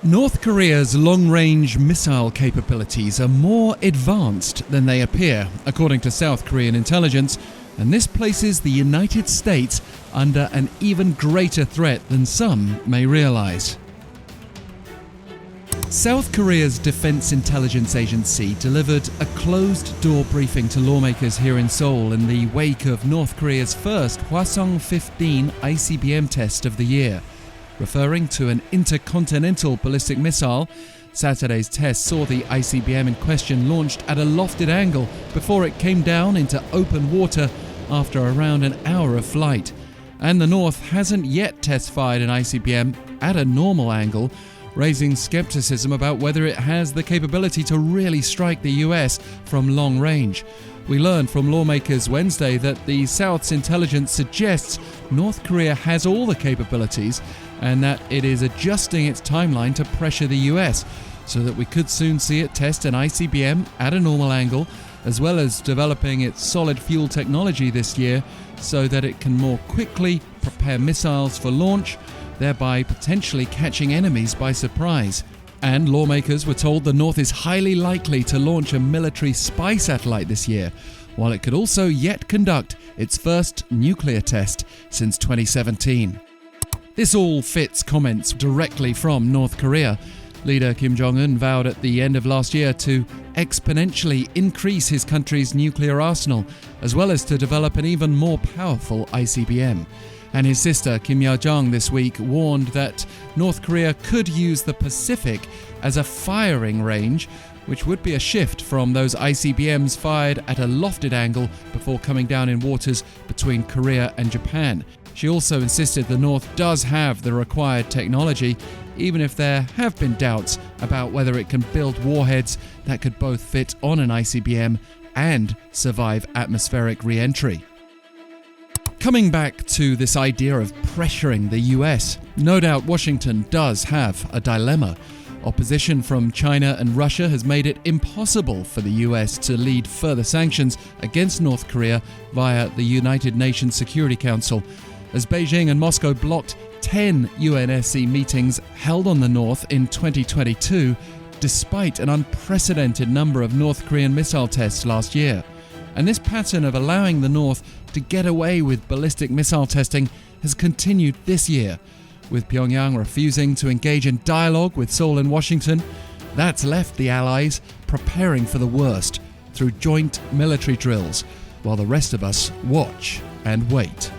North Korea's long-range missile capabilities are more advanced than they appear, according to South Korean intelligence, and this places the United States under an even greater threat than some may realize. South Korea's Defense Intelligence Agency delivered a closed-door briefing to lawmakers here in Seoul in the wake of North Korea's first Hwasong-15 ICBM test of the year. Referring to an intercontinental ballistic missile, Saturday's test saw the ICBM in question launched at a lofted angle before it came down into open water after around an hour of flight. And the North hasn't yet test-fired an ICBM at a normal angle, raising skepticism about whether it has the capability to really strike the US from long range. We learned from lawmakers Wednesday that the South's intelligence suggests North Korea has all the capabilities and that it is adjusting its timeline to pressure the US, so that we could soon see it test an ICBM at a normal angle, as well as developing its solid fuel technology this year so that it can more quickly prepare missiles for launch, thereby potentially catching enemies by surprise. And lawmakers were told the North is highly likely to launch a military spy satellite this year, while it could also yet conduct its first nuclear test since 2017. This all fits comments directly from North Korea. Leader Kim-Jong-un vowed at the end of last year to exponentially increase his country's nuclear arsenal, as well as to develop an even more powerful ICBM. And his sister Kim Yo-jong this week warned that North Korea could use the Pacific as a firing range, which would be a shift from those ICBMs fired at a lofted angle before coming down in waters between Korea and Japan. She also insisted the North does have the required technology, even if there have been doubts about whether it can build warheads that could both fit on an ICBM and survive atmospheric re-entry. Coming back to this idea of pressuring the US, no doubt Washington does have a dilemma. Opposition from China and Russia has made it impossible for the US to lead further sanctions against North Korea via the United Nations Security Council, as Beijing and Moscow blocked 10 UNSC meetings held on the North in 2022, despite an unprecedented number of North Korean missile tests last year. And this pattern of allowing the North to get away with ballistic missile testing has continued this year, with Pyongyang refusing to engage in dialogue with Seoul and Washington. That's left the Allies preparing for the worst through joint military drills, while the rest of us watch and wait.